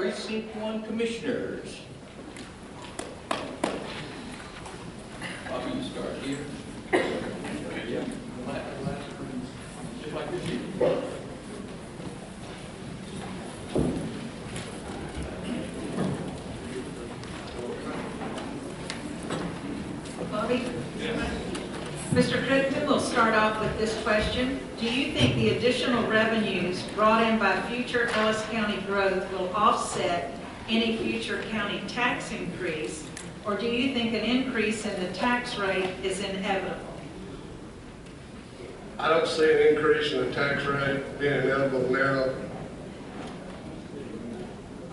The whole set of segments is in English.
Precinct 1 Commissioners. Bobby, you start here. Yeah. Just like this. Bobby? Mr. Crittenden, we'll start off with this question. Do you think the additional revenues brought in by future Ellis County growth will offset any future county tax increase, or do you think an increase in the tax rate is inevitable? I don't see an increase in the tax rate being inevitable now.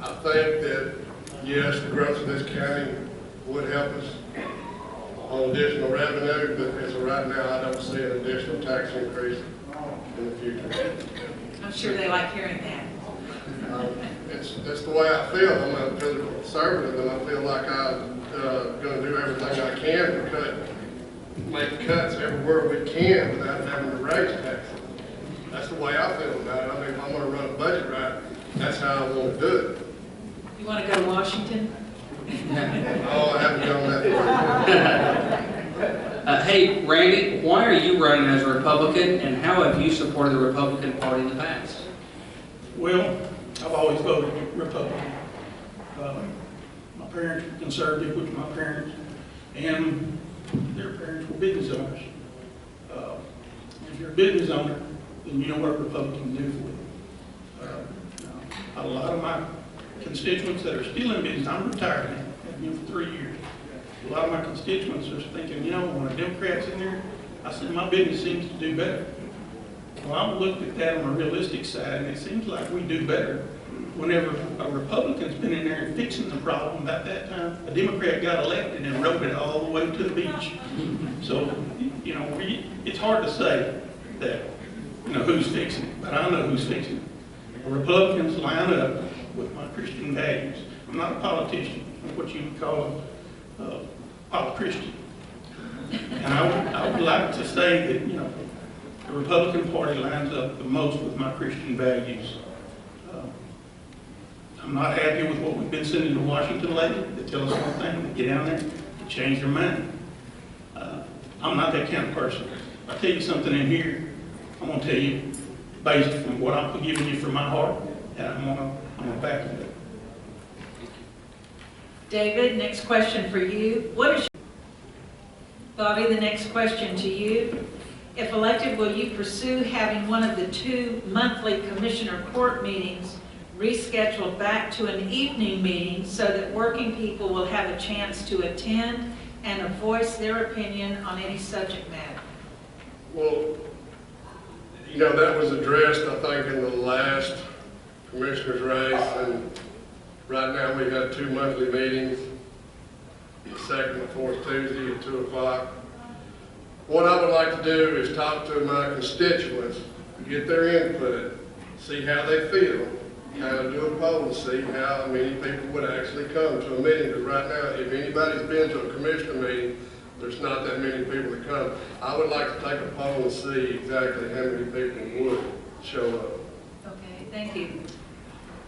I think that, yes, the growth of this county would help us on additional revenue, but as of right now, I don't see an additional tax increase in the future. I'm sure they like hearing that. That's the way I feel. I'm a physical conservative, and I feel like I'm going to do everything I can to make cuts everywhere we can without having to raise taxes. That's the way I feel about it. I mean, if I'm going to run a budget right, that's how I want to do it. You want to go to Washington? Oh, I haven't gone that far. Hey, Randy, why are you running as a Republican, and how have you supported the Republican Party in the past? Well, I've always voted Republican. My parents were conservative, which my parents and their parents were business owners. If you're a business owner, then you know what a Republican can do for you. A lot of my constituents that are still in business, I'm retired now, I've been for 3 years. A lot of my constituents are thinking, you know, when a Democrat's in there, I said, my business seems to do better. Well, I've looked at that on a realistic side, and it seems like we do better whenever a Republican's been in there and fixing the problem. About that time, a Democrat got elected and rode it all the way to the beach. So, you know, it's hard to say that, you know, who's fixing it, but I know who's fixing it. The Republicans line up with my Christian values. I'm not a politician. I'm what you would call a politician. And I would like to say that, you know, the Republican Party lines up the most with my Christian values. I'm not happy with what we've been sending to Washington lately. They tell us one thing, they get down there, they change their mind. I'm not that kind of person. If I tell you something in here, I'm going to tell you based on what I'm giving you from my heart, and I'm going to back it up. David, next question for you. Bobby, the next question to you. If elected, will you pursue having one of the 2 monthly commissioner court meetings rescheduled back to an evening meeting so that working people will have a chance to attend and voice their opinion on any subject matter? Well, you know, that was addressed, I think, in the last commissioner's race, and right now we've got 2 monthly meetings, the second and fourth Tuesday at 2 o'clock. What I would like to do is talk to my constituents, get their input, see how they feel, kind of do a poll to see how many people would actually come to a meeting. Because right now, if anybody's been to a commissioner meeting, there's not that many people that come. I would like to take a poll and see exactly how many people would show up. Okay, thank you.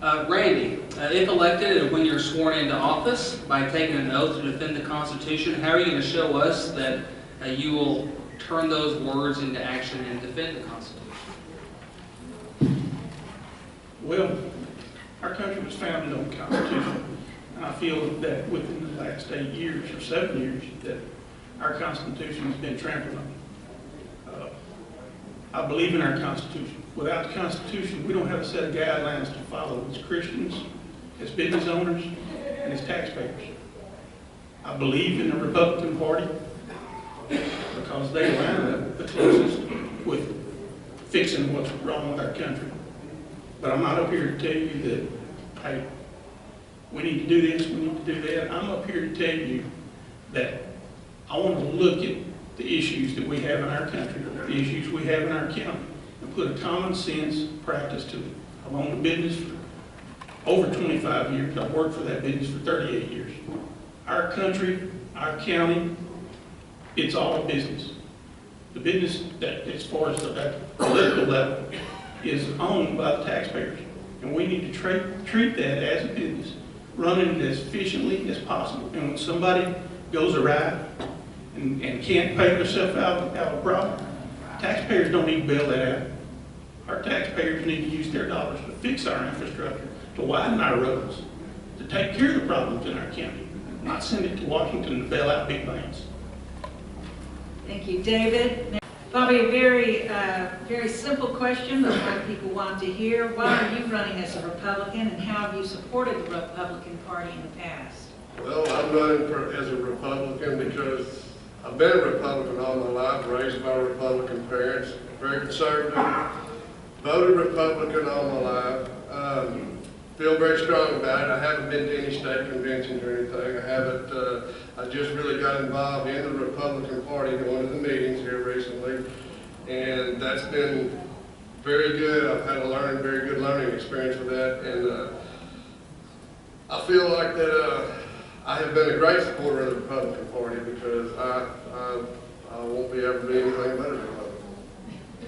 Randy, if elected and when you're sworn into office by taking an oath to defend the Constitution, how are you going to show us that you will turn those words into action and defend the Constitution? Well, our country was founded on the Constitution, and I feel that within the last 8 years or 7 years that our Constitution has been trampled on. I believe in our Constitution. Without the Constitution, we don't have a set of guidelines to follow as Christians, as business owners, and as taxpayers. I believe in the Republican Party because they line up the closest with fixing what's wrong with our country. But I'm not up here to tell you that, hey, we need to do this, we need to do that. I'm up here to tell you that I want to look at the issues that we have in our country, the issues we have in our county, and put a common sense practice to it. I've owned a business for over 25 years. I've worked for that business for 38 years. Our country, our county, it's all a business. The business that, as far as at the political level, is owned by the taxpayers. And we need to treat that as a business, running it as efficiently as possible. And when somebody goes awry and can't pay themselves out of a problem, taxpayers don't need to bail that out. Our taxpayers need to use their dollars to fix our infrastructure, to widen our roads, to take care of the problems in our county, not send it to Washington to bail out big banks. Thank you, David. Bobby, a very simple question, but what people want to hear. Why are you running as a Republican, and how have you supported the Republican Party in the past? Well, I'm running as a Republican because I've been a Republican all my life, raised by Republican parents, very conservative, voted Republican all my life. Feel very strong about it. I haven't been to any state conventions or anything. I haven't, I just really got involved in the Republican Party, going to the meetings here recently, and that's been very good. I've had a very good learning experience with that, and I feel like that I have been a great supporter of the Republican Party because I won't be able to do anything but a Republican.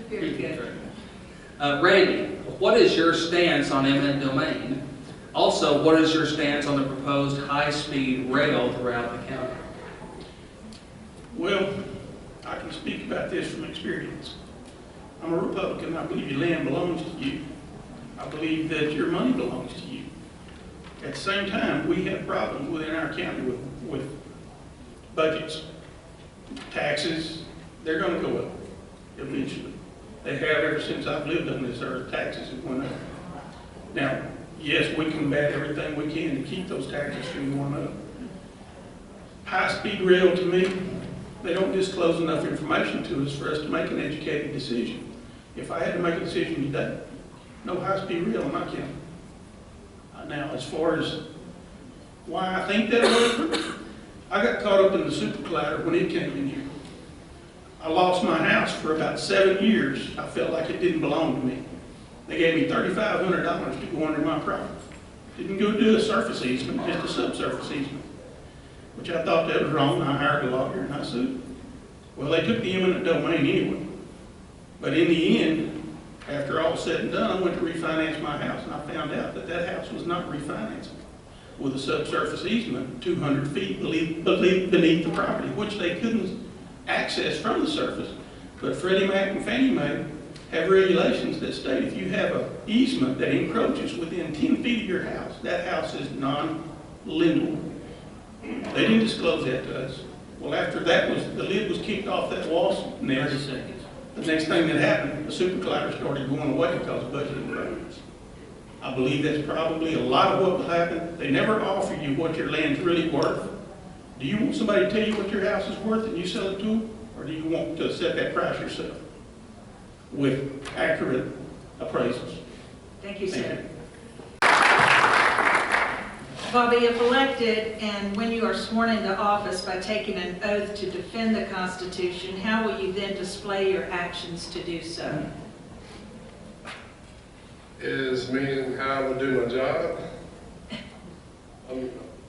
Very good. Randy, what is your stance on eminent domain? Also, what is your stance on the proposed high-speed rail throughout the county? Well, I can speak about this from experience. I'm a Republican. I believe your land belongs to you. I believe that your money belongs to you. At the same time, we have problems within our county with budgets, taxes. They're going to go up eventually. They have ever since I've lived on this earth. Taxes have went up. Now, yes, we combat everything we can to keep those taxes from going up. High-speed rail, to me, they don't disclose enough information to us for us to make an educated decision. If I had to make a decision today, no high-speed rail in my county. Now, as far as why I think that way, I got caught up in the super collider when it came in here. I lost my house for about 7 years. I felt like it didn't belong to me. They gave me $3,500 to go under my property. Didn't go do a surface easement, just a subsurface easement, which I thought that was wrong. I hired a lawyer and I sued. Well, they took the eminent domain anyway. But in the end, after all said and done, I went to refinance my house, and I found out that that house was not refinanceable with a subsurface easement 200 feet beneath the property, which they couldn't access from the surface. But Freddie Mac and Fannie Mae have regulations that state if you have an easement that encroaches within 10 feet of your house, that house is non-lendable. They didn't disclose that to us. Well, after that the lid was kicked off that wasp nest. 30 seconds. The next thing that happened, the super collider started going away because of budgeting problems. I believe that's probably a lot of what will happen. They never offer you what your land's really worth. Do you want somebody to tell you what your house is worth and you sell it to them? Or do you want to set that price yourself with accurate appraisals? Thank you, sir. Bobby, if elected and when you are sworn into office by taking an oath to defend the Constitution, how will you then display your actions to do so? Is meaning how I would do my job.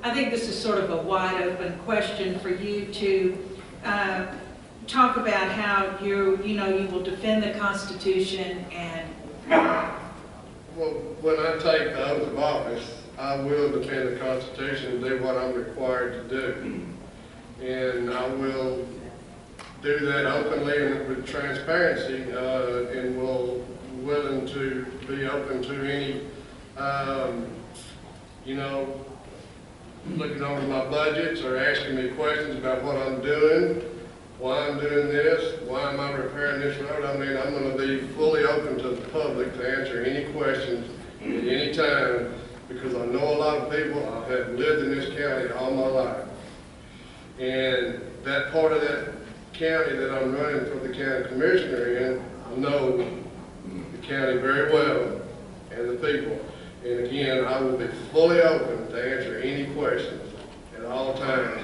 I think this is sort of a wide open question for you to talk about how you will defend the Constitution and... Well, when I take the oath of office, I will defend the Constitution and do what I'm required to do. And I will do that openly and with transparency, and willing to be open to any, looking over my budgets or asking me questions about what I'm doing, why I'm doing this, why am I repairing this road. I mean, I'm going to be fully open to the public to answer any questions at any time, because I know a lot of people. I have lived in this county all my life. And that part of that county that I'm running for the county commissioner in, I know the county very well and the people. And again, I will be fully open to answer any questions at all times.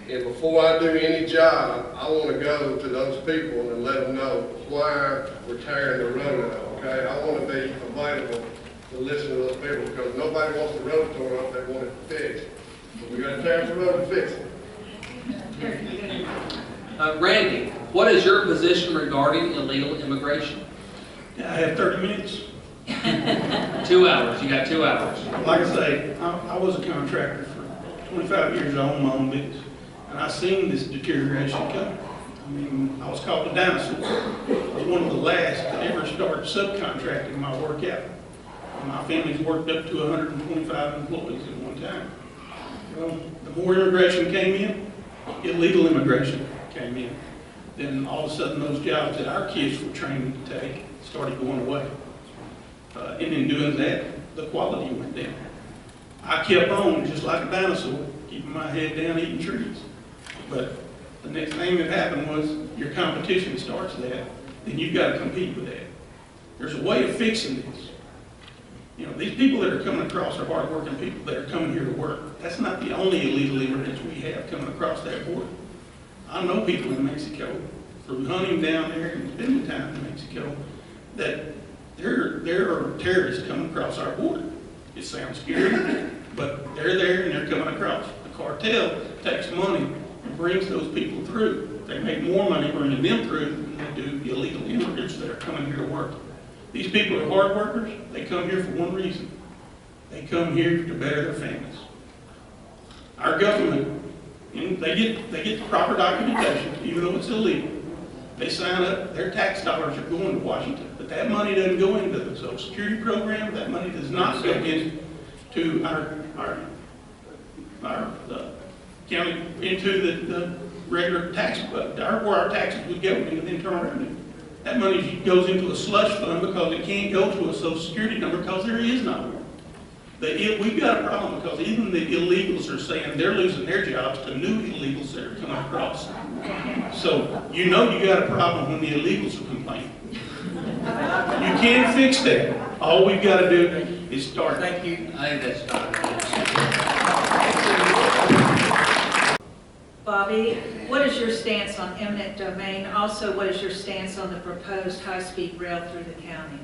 And before I do any job, I want to go to those people and let them know why we're tearing the road up, okay? I want to be available to listen to those people, because nobody wants the road torn up, they want it fixed. But we got to tear up the road and fix it. Randy, what is your position regarding illegal immigration? I have 30 minutes. 2 hours, you got 2 hours. Like I say, I was a contractor for 25 years. I owned my own business, and I seen this deterioration come. I mean, I was called a dinosaur. I was one of the last to ever start subcontracting my work out. My family's worked up to 125 employees at one time. Well, the more immigration came in, illegal immigration came in, then all of a sudden those jobs that our kids were trained to take started going away. And in doing that, the quality went down. I kept on just like a dinosaur, keeping my head down, eating trees. But the next thing that happened was your competition starts that, then you've got to compete with that. There's a way of fixing this. You know, these people that are coming across are hardworking people that are coming here to work. That's not the only illegal immigrants we have coming across that border. I know people in Mexico, through hunting down there and spending time in Mexico, that there are terrorists coming across our border. It sounds scary, but they're there and they're coming across. The cartel takes money and brings those people through. They make more money bringing them through than they do the illegal immigrants that are coming here to work. These people are hard workers. They come here for one reason. They come here to better their families. Our government, they get the proper documentation, even though it's illegal. They sign up, their tax dollars are going to Washington, but that money doesn't go into the Social Security program. That money does not go into our county, into the regular tax, where our taxes would go into the internal revenue. That money goes into a slush fund because it can't go to a Social Security number because there is not one. We've got a problem because even the illegals are saying they're losing their jobs to new illegals that are coming across. So you know you got a problem when the illegals are complaining. You can't fix that. All we've got to do is start. Thank you. I think that's fine. Bobby, what is your stance on eminent domain? Also, what is your stance on the proposed high-speed rail through the county?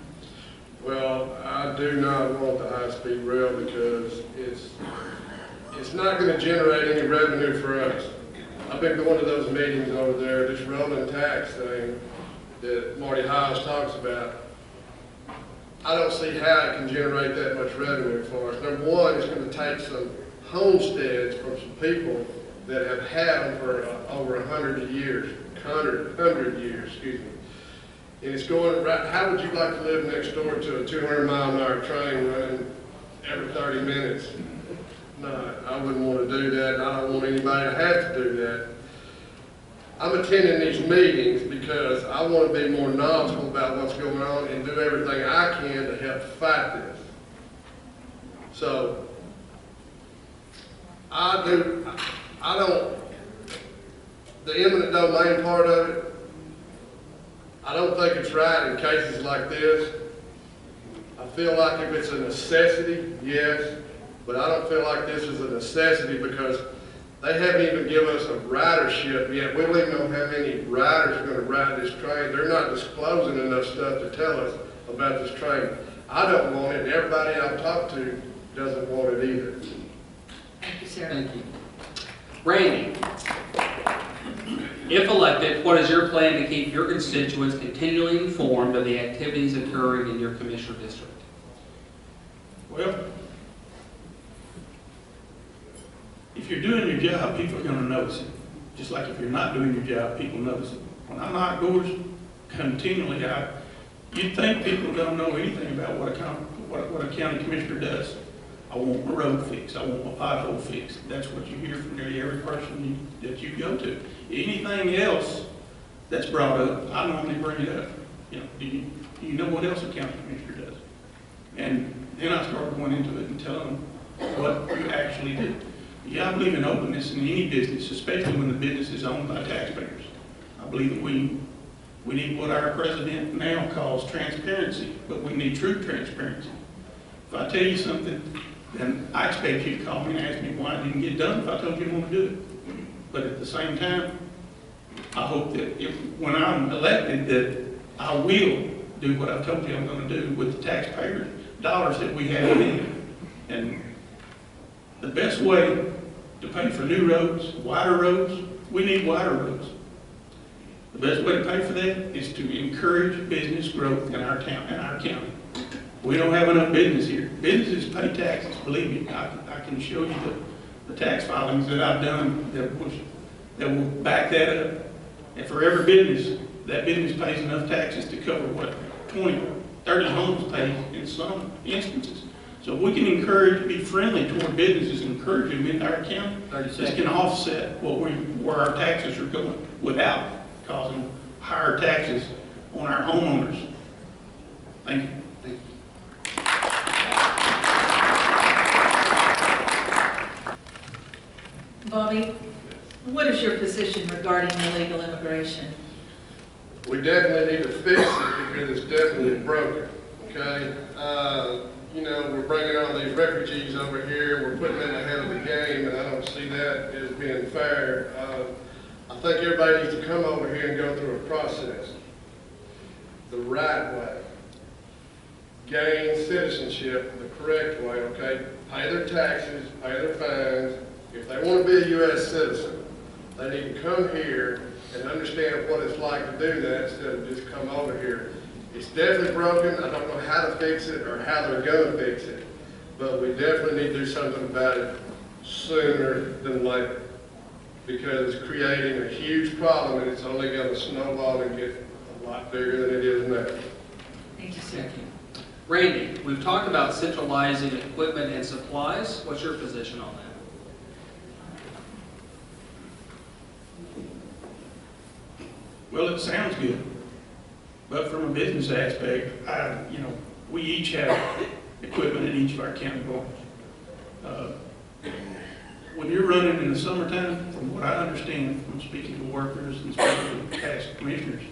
Well, I do not want the high-speed rail because it's not going to generate any revenue for us. I've been going to those meetings over there, this rolling tax thing that Marty Hiles talks about. I don't see how it can generate that much revenue for us. Number one, it's going to take some homesteads from some people that have had them for over 100 years, 100 years, excuse me. And it's going right, how would you like to live next door to a 200-mile-an-hour train running every 30 minutes? No, I wouldn't want to do that, and I don't want anybody to have to do that. I'm attending these meetings because I want to be more knowledgeable about what's going on and do everything I can to help fight this. So, the eminent domain part of it, I don't think it's right in cases like this. I feel like if it's a necessity, yes, but I don't feel like this is a necessity because they haven't even given us a ridership yet. We don't even know how many riders are going to ride this train. They're not disclosing enough stuff to tell us about this train. I don't want it, and everybody I've talked to doesn't want it either. Thank you, sir. Thank you. Randy, if elected, what is your plan to keep your constituents continually informed of the activities occurring in your commissioner district? Well, if you're doing your job, people are going to notice it. Just like if you're not doing your job, people notice it. When I knock doors continually, you'd think people don't know anything about what a county commissioner does. I want my road fixed. I want my pothole fixed. That's what you hear from nearly every person that you go to. Anything else that's brought up, I normally bring it up. You know, do you know what else a county commissioner does? And then I start going into it and telling them what you actually do. Yeah, I believe in openness in any business, especially when the business is owned by taxpayers. I believe that we need what our president now calls transparency, but we need true transparency. If I tell you something, then I expect you to call me and ask me why it didn't get done if I told you I want to do it. But at the same time, I hope that when I'm elected that I will do what I've told you I'm going to do with the taxpayer dollars that we have in. And the best way to pay for new roads, wider roads, we need wider roads. The best way to pay for that is to encourage business growth in our town, in our county. We don't have enough business here. Businesses pay taxes, believe me. I can show you the tax filings that I've done that will back that up. And for every business, that business pays enough taxes to cover what 20, 30 homes pay in some instances. So if we can encourage, be friendly toward businesses, encourage them in our county, this can offset where our taxes are going without causing higher taxes on our homeowners. Thank you. Bobby, what is your position regarding illegal immigration? We definitely need to fix it because it's definitely broken, okay? You know, we're bringing all these refugees over here, we're putting them ahead of the game, and I don't see that as being fair. I think everybody needs to come over here and go through a process the right way. Gain citizenship the correct way, okay? Pay their taxes, pay their fines. If they want to be a U.S. citizen, they need to come here and understand what it's like to do that instead of just come over here. It's definitely broken. I don't know how to fix it or how they're going to fix it, but we definitely need to do something about it sooner than later because it's creating a huge problem and it's only going to snowball and get a lot bigger than it is now. Thank you, sir. Thank you. Randy, we've talked about centralizing equipment and supplies. What's your position on that? Well, it sounds good, but from a business aspect, we each have equipment in each of our county boards. When you're running in the summertime, from what I understand from speaking to workers and speaking to past commissioners,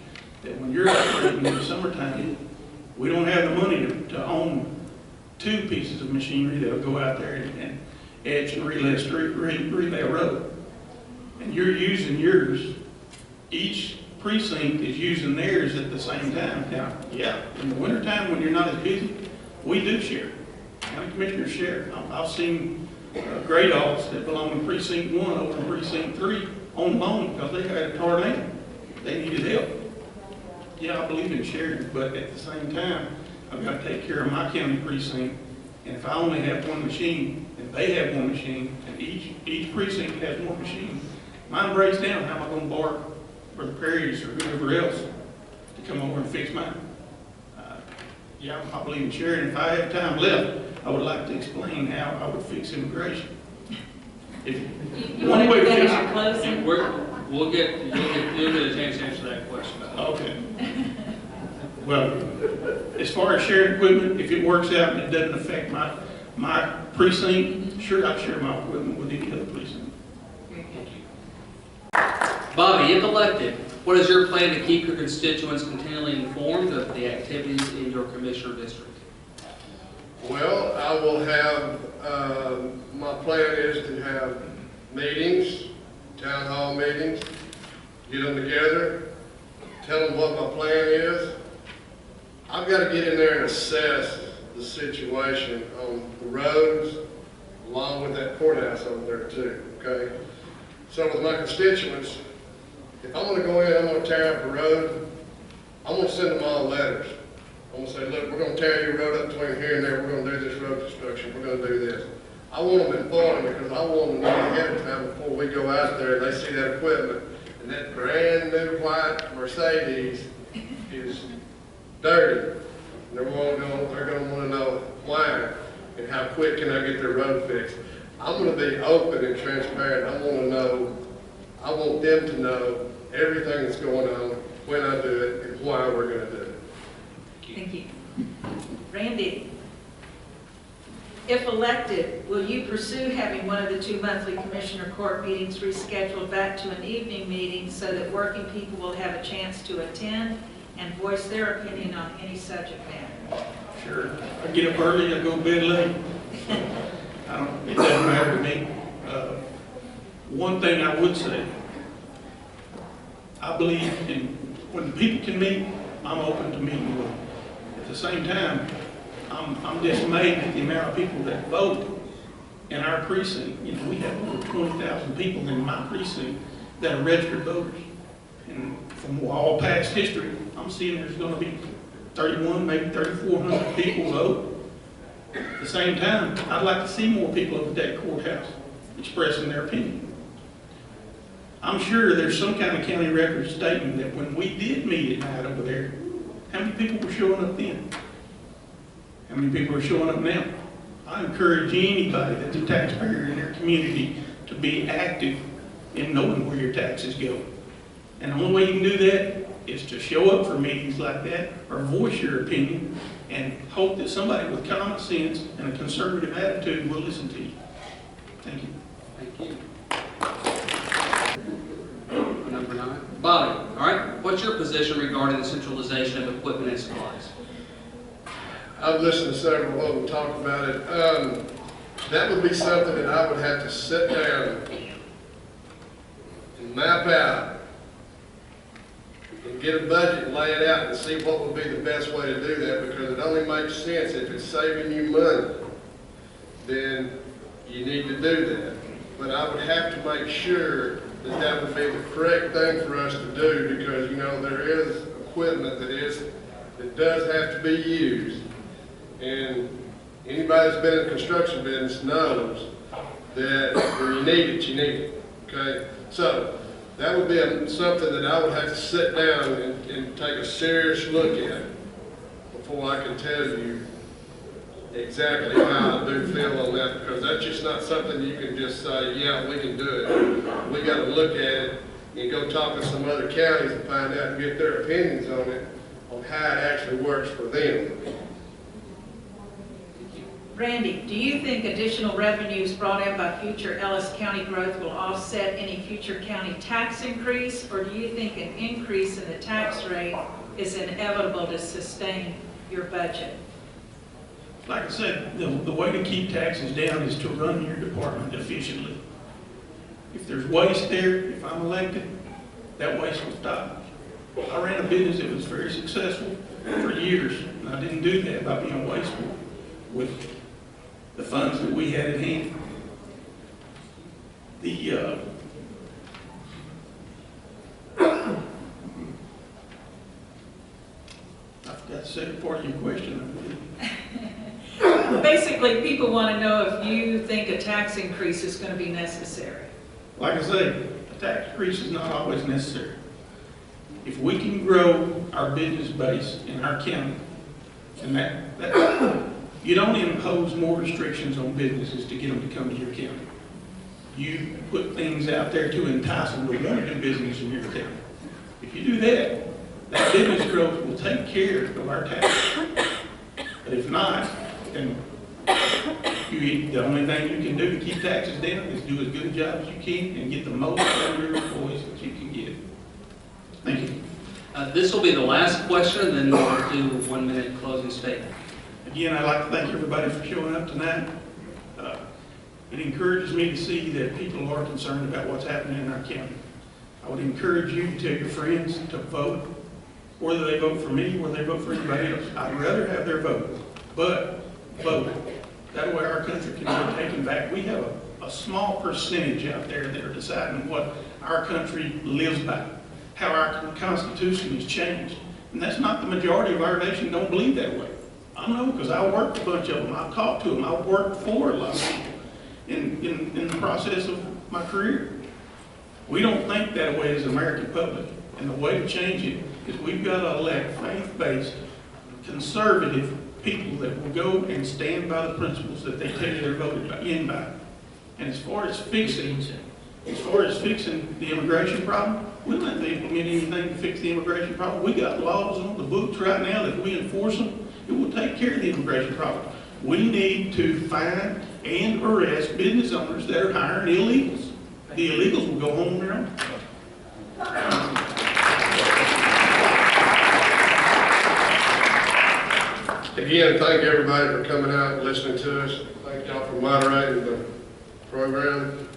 that when you're operating in the summertime, we don't have the money to own 2 pieces of machinery that'll go out there and etch and relay a road. And you're using yours. Each precinct is using theirs at the same time. Now, yeah, in the wintertime when you're not as busy, we do share. County commissioners share. I've seen great odds that belong to precinct 1 over to precinct 3 on loan because they had a tornado. They needed help. Yeah, I believe in sharing, but at the same time, I've got to take care of my county precinct. And if I only have 1 machine, and they have 1 machine, and each precinct has 1 machine, mine breaks down. How am I going to borrow for the Prairies or whoever else to come over and fix mine? Yeah, I believe in sharing. If I have time left, I would like to explain how I would fix immigration. You want to finish your closing? You'll get a chance to answer that question. Okay. Well, as far as sharing equipment, if it works out and it doesn't affect my precinct, sure, I'll share my equipment with any other precinct. Very good. Bobby, if elected, what is your plan to keep your constituents continually informed of the activities in your commissioner district? Well, I will have, my plan is to have meetings, town hall meetings, get them together, tell them what my plan is. I've got to get in there and assess the situation on the roads, along with that courthouse over there too, okay? So with my constituents, if I'm gonna go in, I'm gonna tear up a road, I'm gonna send them all letters. I'm gonna say, look, we're gonna tear your road up between here and there, we're gonna do this road construction, we're gonna do this. I want them informed because I want them to know ahead of time before we go out there and they see that equipment and that brand new white Mercedes is dirty. And they're gonna wanna know why and how quick can I get their road fixed. I'm gonna be open and transparent. I want them to know everything that's going on, when I do it, and why we're gonna do it. Thank you. Randy, if elected, will you pursue having one of the 2 monthly commissioner court meetings rescheduled back to an evening meeting so that working people will have a chance to attend and voice their opinion on any subject matter? Sure. I get up early, I go to bed late. It doesn't matter to me. One thing I would say, I believe in when people can meet, I'm open to meeting with them. At the same time, I'm dismayed at the amount of people that vote in our precinct. You know, we have over 20,000 people in my precinct that are registered voters. And from all past history, I'm seeing there's going to be 31, maybe 3,400 people vote. At the same time, I'd like to see more people over at that courthouse expressing their opinion. I'm sure there's some kind of county record statement that when we did meet at night over there, how many people were showing up then? How many people are showing up now? I encourage anybody that's a taxpayer in their community to be active in knowing where your taxes go. And the only way you can do that is to show up for meetings like that or voice your opinion and hope that somebody with common sense and a conservative attitude will listen to you. Thank you. Thank you. Number 9. Bobby, all right, what's your position regarding the centralization of equipment and supplies? I've listened to several of them talk about it. That would be something that I would have to sit down and map out and get a budget and lay it out and see what would be the best way to do that, because it only makes sense if it's saving you money, then you need to do that. But I would have to make sure that that would be the correct thing for us to do, because, you know, there is equipment that does have to be used. And anybody that's been in the construction business knows that when you need it, you need it, okay? So that would be something that I would have to sit down and take a serious look at before I can tell you exactly how I do feel on that, because that's just not something you can just say, yeah, we can do it. We got to look at it and go talk to some other counties and find out and get their opinions on it, on how it actually works for them. Randy, do you think additional revenues brought in by future Ellis County growth will offset any future county tax increase, or do you think an increase in the tax rate is inevitable to sustain your budget? Like I said, the way to keep taxes down is to run your department efficiently. If there's waste there, if I'm elected, that waste will stop. I ran a business that was very successful for years, and I didn't do that by being wasteful with the funds that we had at hand. I forgot the second part of your question, I believe. Basically, people want to know if you think a tax increase is going to be necessary. Like I say, a tax increase is not always necessary. If we can grow our business base in our county, and that you don't impose more restrictions on businesses to get them to come to your county. You put things out there to entice them to want to do business in your county. If you do that, that business growth will take care of our taxes. But if not, then the only thing you can do to keep taxes down is do as good a job as you can and get the most out of your employees that you can get. Thank you. This will be the last question, and then we'll do a 1-minute closing statement. Again, I'd like to thank everybody for showing up tonight. It encourages me to see that people are concerned about what's happening in our county. I would encourage you to tell your friends to vote, whether they vote for me or they vote for anybody else. I'd rather have their vote, but vote. That way our country can be taken back. We have a small percentage out there that are deciding what our country lives by, how our Constitution is changed. And that's not the majority of our nation don't believe that way. I know, because I worked a bunch of them. I've talked to them. I've worked for a lot of people in the process of my career. We don't think that way as the American public. And the way to change it is we've got to elect faith-based, conservative people that will go and stand by the principles that they tell you they're voted in by. And as far as fixing the immigration problem, we don't have to implement anything to fix the immigration problem. We got laws on the books right now that if we enforce them, it will take care of the immigration problem. We need to find and arrest business owners that are hiring illegals. The illegals will go home on their own. Again, thank everybody for coming out and listening to us. Thank y'all for moderating the program.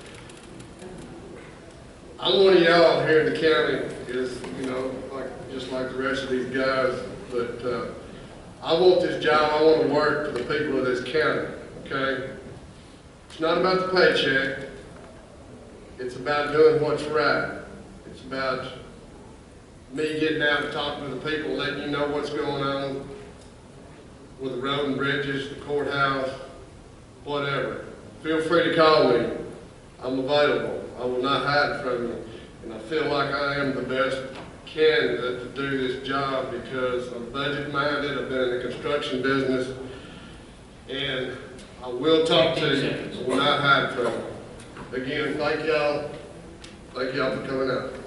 I'm one of y'all here in the county, is, you know, just like the rest of these guys, but I want this job. I want to work for the people of this county, okay? It's not about the paycheck. It's about doing what's right. It's about me getting out and talking to the people, letting you know what's going on. with the road and bridges, the courthouse, whatever, feel free to call me. I'm available. I will not hide from you. And I feel like I am the best candidate to do this job because I'm budget minded. I've been in the construction business. And I will talk to you. I will not hide from you. Again, thank y'all. Thank y'all for coming out.